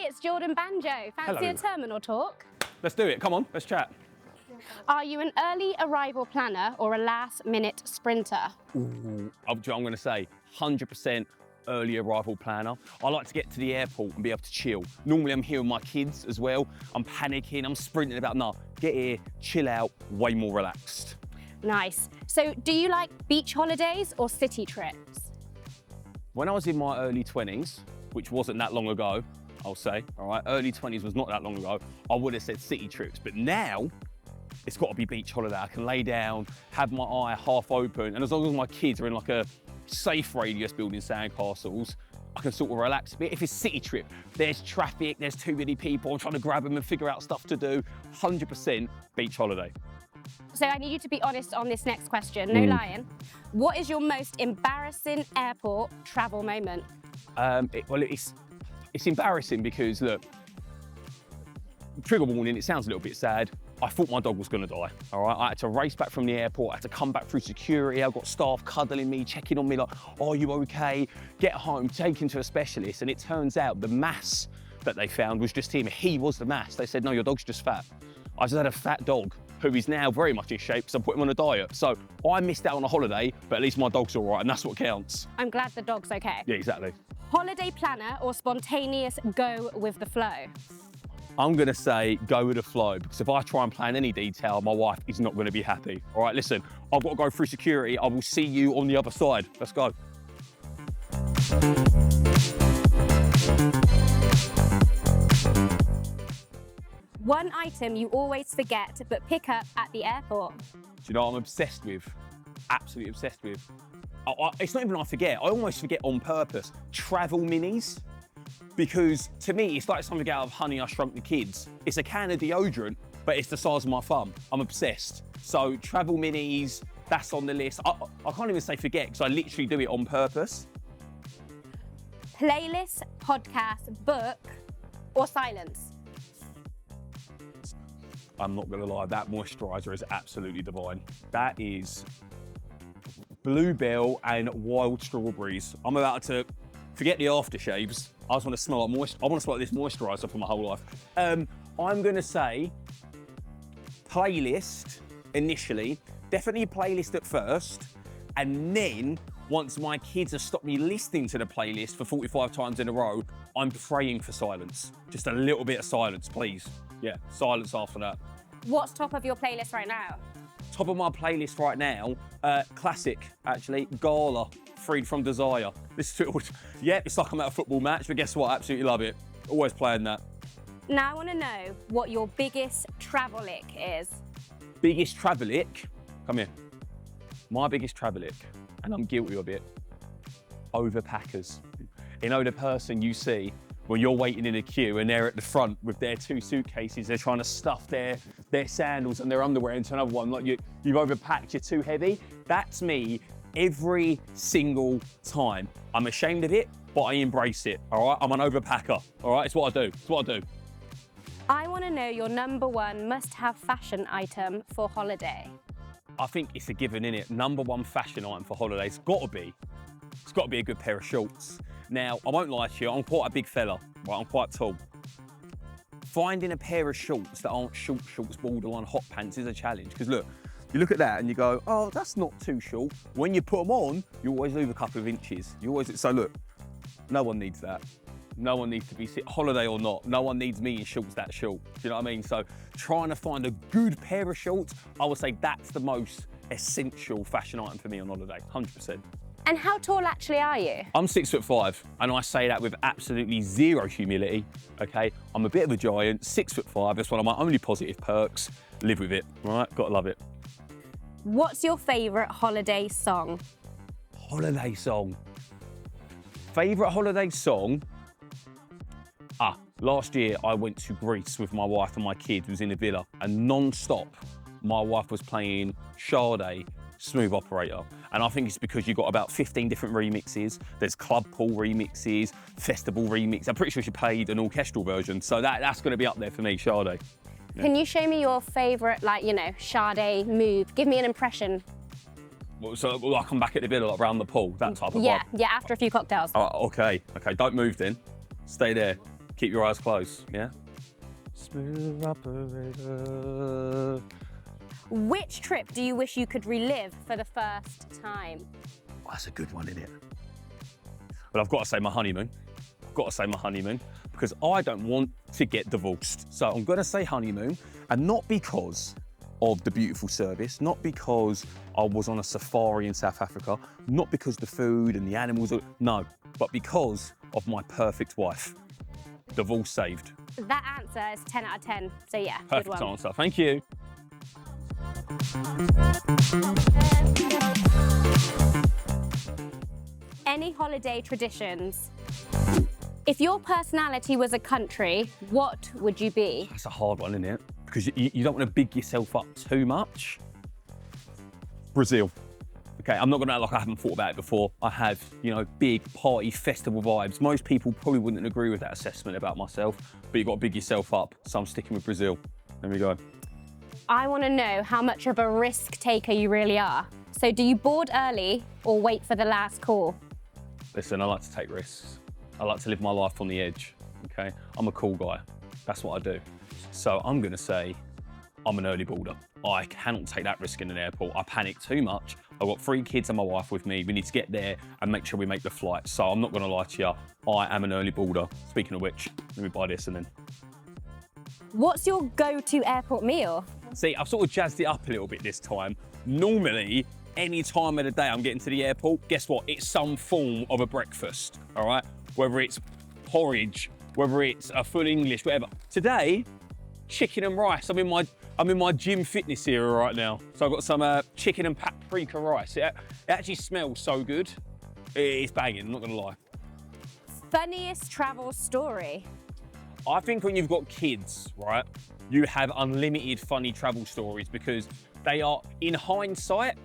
it's Jordan Banjo. Fancy Hello. a terminal talk? Let's do it. Come on, let's chat. Are you an early arrival planner or a last-minute sprinter? Ooh, I'm going to say 100% early arrival planner. I like to get to the airport and be able to chill. Normally I'm here with my kids as well. I'm panicking, I'm sprinting about. No, get here, chill out, way more relaxed. Nice. So do you like beach holidays or city trips? When I was in my early 20s, which wasn't that long ago, I'll say, all right, early 20s was not that long ago, I would have said city trips. But now, it's got to be beach holiday. I can lay down, have my eye half open, and as long as my kids are in like a safe radius building sandcastles, I can sort of relax a bit. If it's city trip, there's traffic, there's too many people, I'm trying to grab them and figure out stuff to do. 100% beach holiday. So I need you to be honest on this next question, no lying. What is your most embarrassing airport travel moment? It's embarrassing because, look, trigger warning, it sounds a little bit sad. I thought my dog was gonna die, all right? I had to race back from the airport, I had to come back through security, I've got staff cuddling me, checking on me like, are you okay? Get home, take him to a specialist, and it turns out the mass that they found was just him. He was the mass. They said, no, your dog's just fat. I just had a fat dog who is now very much in shape because I put him on a diet. So I missed out on a holiday, but at least my dog's all right, and that's what counts. I'm glad the dog's okay. Yeah, exactly. Holiday planner or spontaneous go with the flow? I'm gonna say go with the flow, because if I try and plan any detail, my wife is not gonna be happy. All right, listen, I've got to go through security. I will see you on the other side. Let's go. One item you always forget but pick up at the airport? Do you know what I'm obsessed with? Absolutely obsessed with. It's not even I forget, I almost forget on purpose. Travel minis. Because to me, it's like something out of Honey, I Shrunk the Kids. It's a can of deodorant, but it's the size of my thumb. I'm obsessed. So travel minis, that's on the list. I can't even say forget, because I literally do it on purpose. Playlist, podcast, book, or silence? I'm not gonna lie, that moisturiser is absolutely divine. That is Bluebell and Wild Strawberries. I'm about to forget the aftershaves. I just want to smell like I want to smell like this moisturiser for my whole life. I'm gonna say playlist initially, definitely a playlist at first, and then once my kids have stopped me listening to the playlist for 45 times in a row, I'm praying for silence. Just a little bit of silence, please. Yeah, silence after that. What's top of your playlist right now? Top of my playlist right now, classic actually, Gala, Freed from Desire. This is, yeah, it's like I'm at a football match, but guess what? I absolutely love it. Always playing that. Now I want to know what your biggest travel ick is. Biggest travel ick? Come here. My biggest travel ick, and I'm guilty of it, overpackers. You know the person you see when you're waiting in a queue and they're at the front with their 2 suitcases, they're trying to stuff their sandals and their underwear into another one, like you've overpacked, you're too heavy. That's me every single time. I'm ashamed of it, but I embrace it, all right? I'm an overpacker, all right? It's what I do, it's what I do. I want to know your #1 must-have fashion item for holiday. I think it's a given, innit? #1 fashion item for holidays, it's got to be a good pair of shorts. Now, I won't lie to you, I'm quite a big fella, right? I'm quite tall. Finding a pair of shorts that aren't shorts, borderline hot pants is a challenge. Because look, you look at that and you go, oh, that's not too short. When you put them on, you always lose a couple of inches. So look, no one needs that. No one needs to be holiday or not. No one needs me in shorts that short. Do you know what I mean? So trying to find a good pair of shorts, I would say that's the most essential fashion item for me on holiday, 100%. And how tall actually are you? I'm 6'5", and I say that with absolutely zero humility, okay? I'm a bit of a giant, 6'5", that's one of my only positive perks. Live with it, all right? Gotta love it. What's your favourite holiday song? Holiday song. Favourite holiday song? Last year I went to Greece with my wife and my kid, who was in a villa, and non-stop my wife was playing Sade, Smooth Operator. And I think it's because you've got about 15 different remixes. There's club pool remixes, festival remix. I'm pretty sure she played an orchestral version. So that's gonna be up there for me, Sade. Yeah. Can you show me your favourite, Sade move? Give me an impression. So will I come back at the villa, like around the pool, that type of vibe? Yeah, after a few cocktails. Oh, okay, don't move then. Stay there. Keep your eyes closed, yeah? Smooth operator. Which trip do you wish you could relive for the first time? Oh, that's a good one, isn't it? But I've got to say my honeymoon. I've got to say my honeymoon because I don't want to get divorced. So I'm going to say honeymoon, and not because of the beautiful service, not because I was on a safari in South Africa, not because the food and the animals, no, but because of my perfect wife. Divorce saved. That answer is 10 out of 10, so yeah, Perfect good one. answer, thank you. Any holiday traditions? If your personality was a country, what would you be? That's a hard one, isn't it? Because you don't want to big yourself up too much. Brazil. Okay, I'm not gonna act like I haven't thought about it before. I have, you know, big party festival vibes. Most people probably wouldn't agree with that assessment about myself, but you've got to big yourself up. So I'm sticking with Brazil. There we go. I want to know how much of a risk taker you really are. So do you board early or wait for the last call? Listen, I like to take risks. I like to live my life on the edge, okay? I'm a cool guy. That's what I do. So I'm gonna say I'm an early boarder. I cannot take that risk in an airport. I panic too much. I've got 3 kids and my wife with me. We need to get there and make sure we make the flight. So I'm not gonna lie to you, I am an early boarder. Speaking of which, let me buy this and then. What's your go-to airport meal? See, I've sort of jazzed it up a little bit this time. Normally, any time of the day I'm getting to the airport, guess what? It's some form of a breakfast, all right? Whether it's porridge, whether it's a full English, whatever. Today, chicken and rice. I'm in my gym fitness era right now. So I've got some chicken and paprika rice. It actually smells so good. It's banging, I'm not gonna lie. Funniest travel story? I think when you've got kids, right, you have unlimited funny travel stories because they are, in hindsight,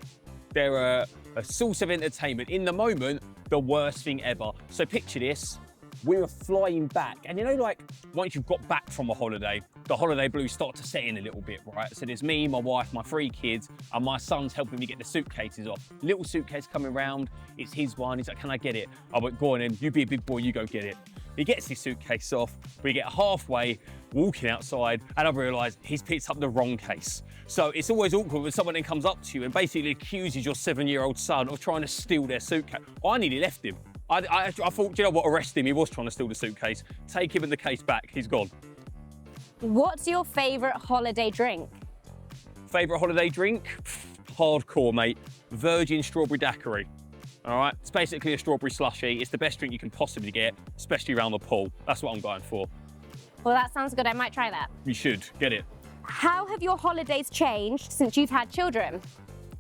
they're a source of entertainment. In the moment, the worst thing ever. So picture this, we were flying back, and you know, like, once you've got back from a holiday, the holiday blues start to set in a little bit, right? So there's me, my wife, my 3 kids, and my son's helping me get the suitcases off. Little suitcase coming round, it's his one, he's like, can I get it? I went, go on then, you be a big boy, you go get it. He gets his suitcase off, we get halfway, walking outside, and I realise he's picked up the wrong case. So it's always awkward when someone then comes up to you and basically accuses your 7-year-old son of trying to steal their suitcase. I nearly left him. I thought, you know what, arrest him, he was trying to steal the suitcase. Take him and the case back, he's gone. What's your favourite holiday drink? Favourite holiday drink? Hardcore, mate. Virgin strawberry daiquiri. All right, it's basically a strawberry slushie. It's the best drink you can possibly get, especially around the pool. That's what I'm going for. Well, that sounds good, I might try that. You should, get it. How have your holidays changed since you've had children?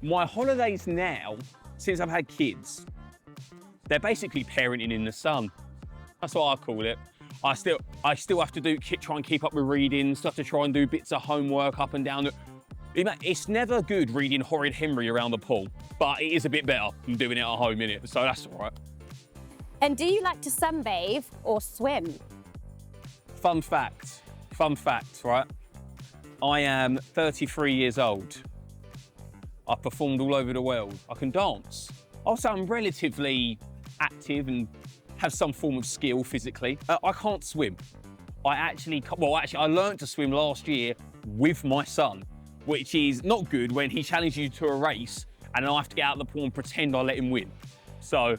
My holidays now, since I've had kids, they're basically parenting in the sun. That's what I call it. I still have to try and keep up with reading, stuff to try and do bits of homework up and down. It's never good reading Horrid Henry around the pool, but it is a bit better than doing it at home, innit? So that's all right. And do you like to sunbathe or swim? Fun fact, right? I am 33 years old. I've performed all over the world. I can dance. Also, I'm relatively active and have some form of skill physically. I can't swim. I learned to swim last year with my son, which is not good when he challenges you to a race and I have to get out of the pool and pretend I let him win. So,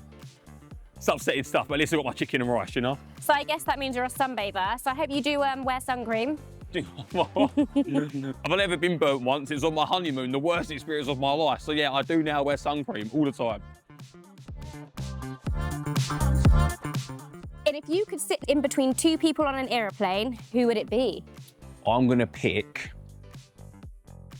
it's upsetting stuff, but at least I've got my chicken and rice, you know? So I guess that means you're a sunbather. So I hope you do wear sun cream. I've only ever been burnt once. It was on my honeymoon, the worst experience of my life. So yeah, I do now wear sun cream all the time. And if you could sit in between 2 people on an aeroplane, who would it be? I'm gonna pick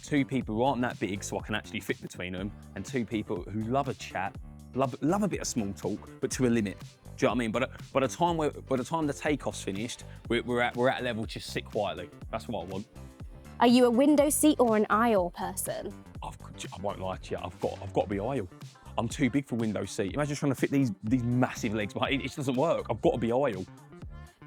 2 people who aren't that big so I can actually fit between them, and 2 people who love a chat, love a bit of small talk, but to a limit. Do you know what I mean? But by the time the takeoff's finished, we're at a level just sit quietly. That's what I want. Are you a window seat or an aisle person? I won't lie to you. I've got to be aisle. I'm too big for window seat. Imagine trying to fit these massive legs, but it just doesn't work. I've got to be aisle.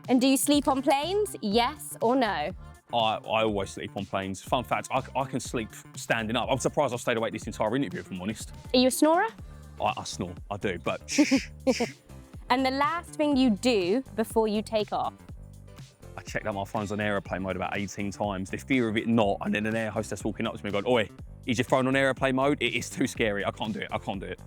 And do you sleep on planes? Yes or no? I always sleep on planes. Fun fact, I can sleep standing up. I'm surprised I stayed awake this entire interview, if I'm honest. Are you a snorer? I snore, I do, but shh. And the last thing you do before you take off? I checked out my phone's on aeroplane mode about 18 times. The fear of it not, and then an air hostess walking up to me going, oi, is your phone on aeroplane mode? It is too scary. I can't do it. I can't do it.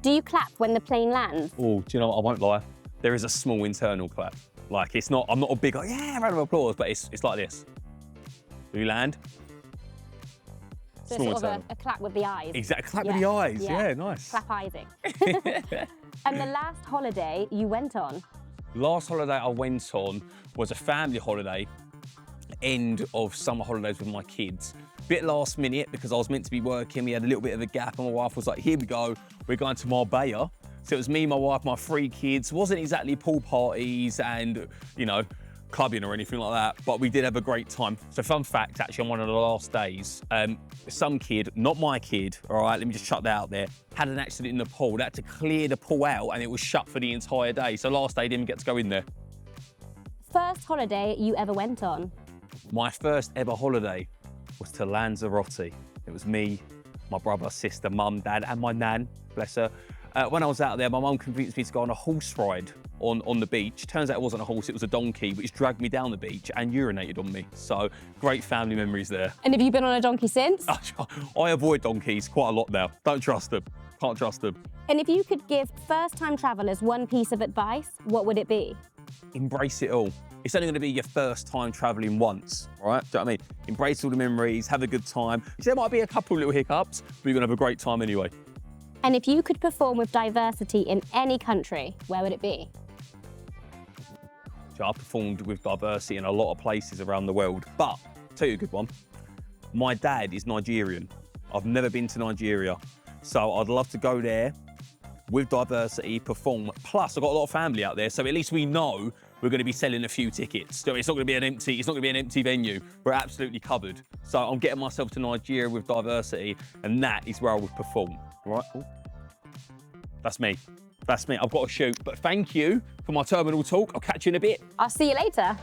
Do you clap when the plane lands? Oh, do you know what? I won't lie. There is a small internal clap. Like, it's not, I'm not a big, like, yeah, round of applause, but it's like this. Do you land? So it's sort of a clap with the eyes. Exactly, clap with the eyes. Yeah, nice. Clap-izing. And the last holiday you went on? Last holiday I went on was a family holiday, end of summer holidays with my kids. Bit last minute because I was meant to be working. We had a little bit of a gap and my wife was like, here we go, we're going to Marbella. So it was me, my wife, my 3 kids. Wasn't exactly pool parties and, you know, clubbing or anything like that, but we did have a great time. So fun fact, actually on one of the last days, some kid, not my kid, all right, let me just chuck that out there, had an accident in the pool. They had to clear the pool out and it was shut for the entire day. So last day, didn't get to go in there. First holiday you ever went on? My first ever holiday was to Lanzarote. It was me, my brother, sister, mum, dad, and my nan, bless her. When I was out there, my mum convinced me to go on a horse ride on the beach. Turns out it wasn't a horse, it was a donkey, which dragged me down the beach and urinated on me. So great family memories there. And have you been on a donkey since? I avoid donkeys quite a lot now. Don't trust them, can't trust them. And if you could give first-time travellers one piece of advice, what would it be? Embrace it all. It's only going to be your first time travelling once, all right? Do you know what I mean? Embrace all the memories, have a good time. There might be a couple little hiccups, but you're going to have a great time anyway. And if you could perform with diversity in any country, where would it be? So I performed with diversity in a lot of places around the world, but I'll tell you a good one. My dad is Nigerian. I've never been to Nigeria, so I'd love to go there with diversity, perform. Plus, I've got a lot of family out there, so at least we know we're going to be selling a few tickets. So it's not going to be an empty venue. We're absolutely covered. So I'm getting myself to Nigeria with diversity, and that is where I would perform. All right? Ooh. That's me. That's me. I've got to shoot. But thank you for my terminal talk. I'll catch you in a bit. I'll see you later.